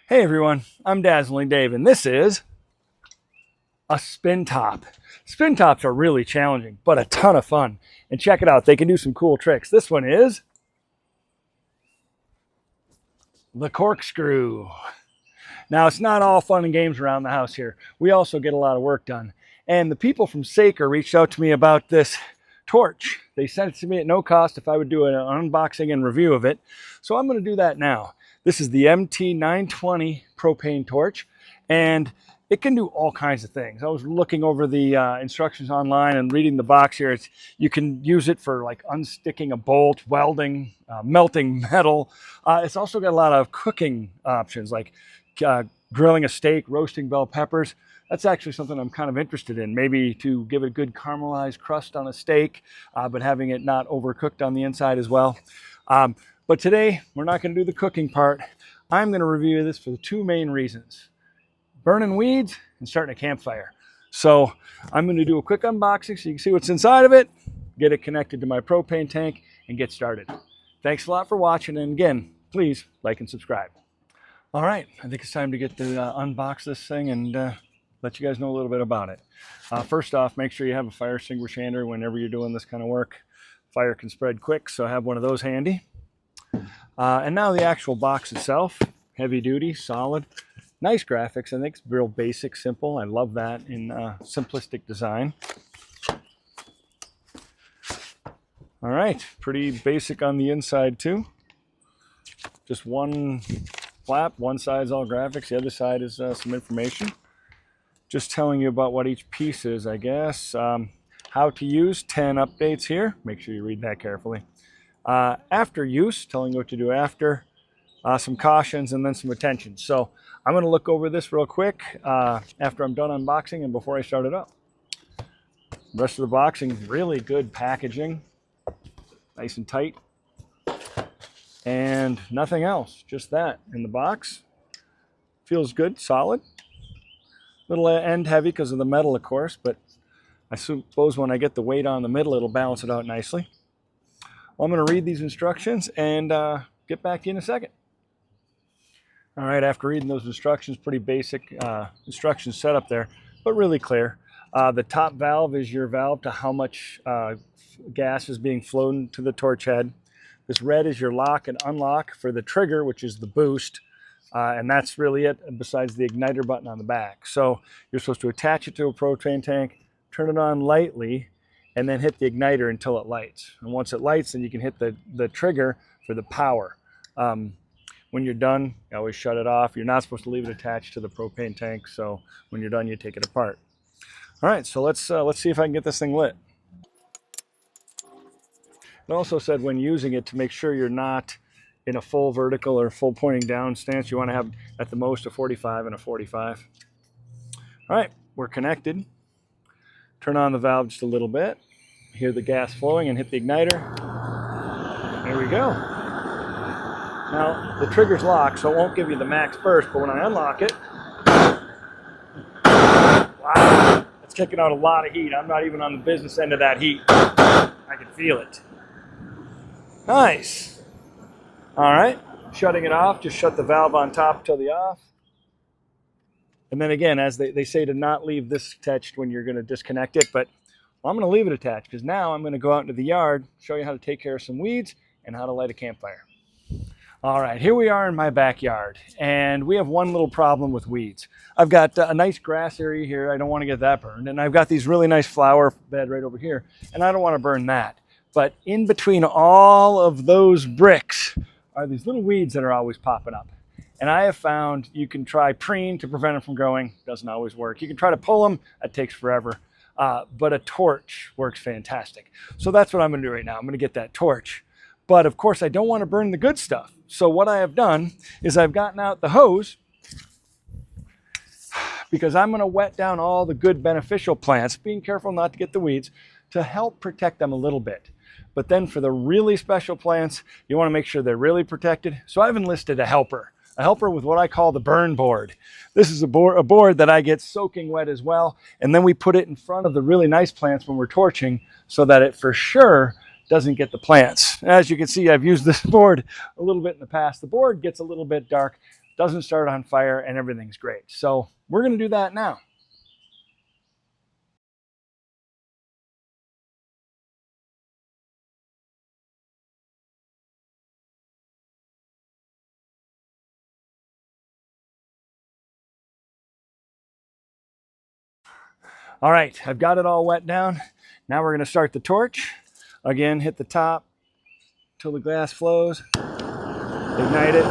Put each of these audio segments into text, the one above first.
Hey everyone, I'm Dazzling Dave, and this is a spin top. Spin tops are really challenging, but a ton of fun. And check it out, they can do some cool tricks. This one is the corkscrew. Now, it's not all fun and games around the house here. We also get a lot of work done. And the people from Saker reached out to me about this torch. They sent it to me at no cost if I would do an unboxing and review of it. So I'm going to do that now. This is the MT920 propane torch, and it can do all kinds of things. I was looking over the instructions online and reading the box here. You can use it for like unsticking a bolt, welding, melting metal. It's also got a lot of cooking options like grilling a steak, roasting bell peppers. That's actually something I'm kind of interested in, maybe to give it a good caramelized crust on a steak, but having it not overcooked on the inside as well. But today, we're not going to do the cooking part. I'm going to review this for the two main reasons: burning weeds and starting a campfire. So I'm going to do a quick unboxing so you can see what's inside of it, get it connected to my propane tank, and get started. Thanks a lot for watching, and again, please like and subscribe. All right, I think it's time to get to unbox this thing and let you guys know a little bit about it. First off, make sure you have a fire extinguisher handy whenever you're doing this kind of work. Fire can spread quick, so have one of those handy. And now the actual box itself, heavy duty, solid, nice graphics. I think it's real basic, simple. I love that in simplistic design. All right, pretty basic on the inside too. Just one flap, one side is all graphics, the other side is some information. Just telling you about what each piece is, I guess. How to use, 10 updates here. Make sure you read that carefully. After use, telling you what to do after, some cautions, and then some attention. So I'm going to look over this real quick after I'm done unboxing and before I start it up. The rest of the boxing, really good packaging, nice and tight, and nothing else, just that in the box. Feels good, solid. Little end heavy because of the metal, of course, but I suppose when I get the weight on the middle, it'll balance it out nicely. Well, I'm going to read these instructions and get back to you in a second. All right, after reading those instructions, pretty basic instructions set up there, but really clear. The top valve is your valve to how much gas is being flown to the torch head. This red is your lock and unlock for the trigger, which is the boost. And that's really it, besides the igniter button on the back. So you're supposed to attach it to a propane tank, turn it on lightly, and then hit the igniter until it lights. And once it lights, then you can hit the trigger for the power. When you're done, you always shut it off. You're not supposed to leave it attached to the propane tank, so when you're done, you take it apart. All right, so let's see if I can get this thing lit. It also said when using it to make sure you're not in a full vertical or full pointing down stance. You want to have at the most a 45 and a 45. All right, we're connected. Turn on the valve just a little bit. Hear the gas flowing and hit the igniter. There we go. Now, the trigger's locked, so it won't give you the max burst, but when I unlock it, wow, it's kicking out a lot of heat. I'm not even on the business end of that heat. I can feel it. Nice. All right, shutting it off, just shut the valve on top till the off. And then again, as they say to not leave this attached when you're going to disconnect it, but I'm going to leave it attached because now I'm going to go out into the yard, show you how to take care of some weeds and how to light a campfire. All right, here we are in my backyard, and we have one little problem with weeds. I've got a nice grass area here. I don't want to get that burned. And I've got these really nice flower bed right over here, and I don't want to burn that. But in between all of those bricks are these little weeds that are always popping up. And I have found you can try preen to prevent them from growing. Doesn't always work. You can try to pull them. It takes forever. But a torch works fantastic. So that's what I'm going to do right now. I'm going to get that torch. But of course, I don't want to burn the good stuff. So what I have done is I've gotten out the hose because I'm going to wet down all the good beneficial plants, being careful not to get the weeds, to help protect them a little bit. But then for the really special plants, you want to make sure they're really protected. So I've enlisted a helper with what I call the burn board. This is a board that I get soaking wet as well. And then we put it in front of the really nice plants when we're torching so that it for sure doesn't get the plants. As you can see, I've used this board a little bit in the past. The board gets a little bit dark. doesn't start on fire, and everything's great. So we're going to do that now. All right, I've got it all wet down. Now we're going to start the torch. Again, hit the top till the gas flows. Ignite it.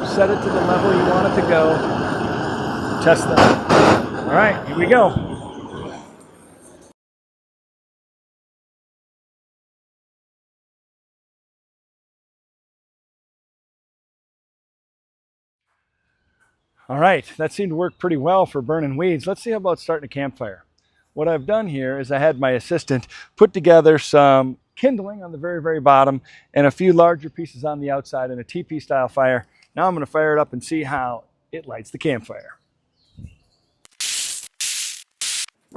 Set it to the level you want it to go. Test that. All right, here we go. All right, that seemed to work pretty well for burning weeds. Let's see about starting a campfire. What I've done here is I had my assistant put together some kindling on the very, very bottom and a few larger pieces on the outside in a teepee style fire. Now I'm going to fire it up and see how it lights the campfire.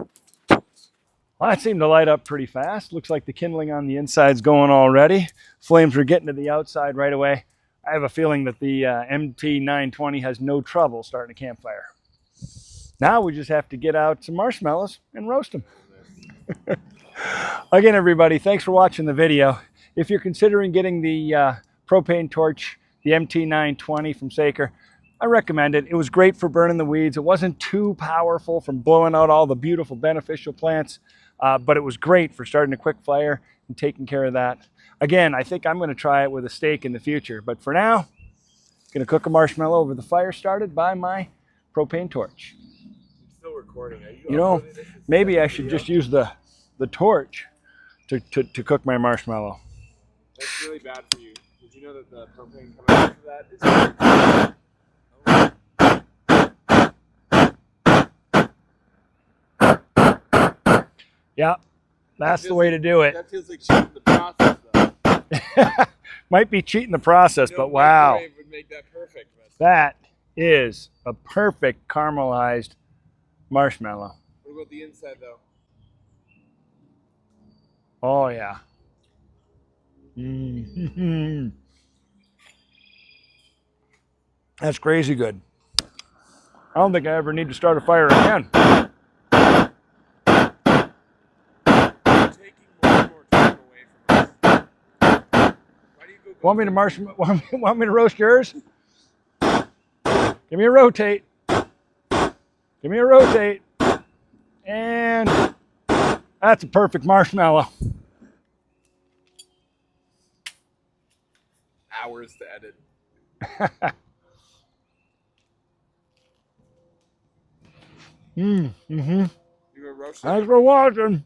Well, that seemed to light up pretty fast. Looks like the kindling on the inside's going already. Flames are getting to the outside right away. I have a feeling that the MT920 has no trouble starting a campfire. Now we just have to get out some marshmallows and roast them. Again, everybody, thanks for watching the video. If you're considering getting the propane torch, the MT920 from Saker, I recommend it. It was great for burning the weeds. It wasn't too powerful from blowing out all the beautiful beneficial plants, but it was great for starting a quick fire and taking care of that. Again, I think I'm going to try it with a steak in the future, but for now, I'm going to cook a marshmallow over the fire started by my propane torch. It's still recording. You know, maybe I should just use the torch to cook my marshmallow. That's really bad for you. Did you know that the propane coming out of that is Yeah, that's the way to do it. That feels like cheating the process, though. Might be cheating the process, but wow. Would make that perfect. That is a perfect caramelized marshmallow. What about the inside, though? Oh, yeah. Mm-hmm. That's crazy good. I don't think I ever need to start a fire again. You're taking more and more time away from us. Why do you go Want me to roast yours? Give me a rotate. Give me a rotate. And that's a perfect marshmallow. hours to edit? Mm-hmm. You were roasting? Thanks for watching.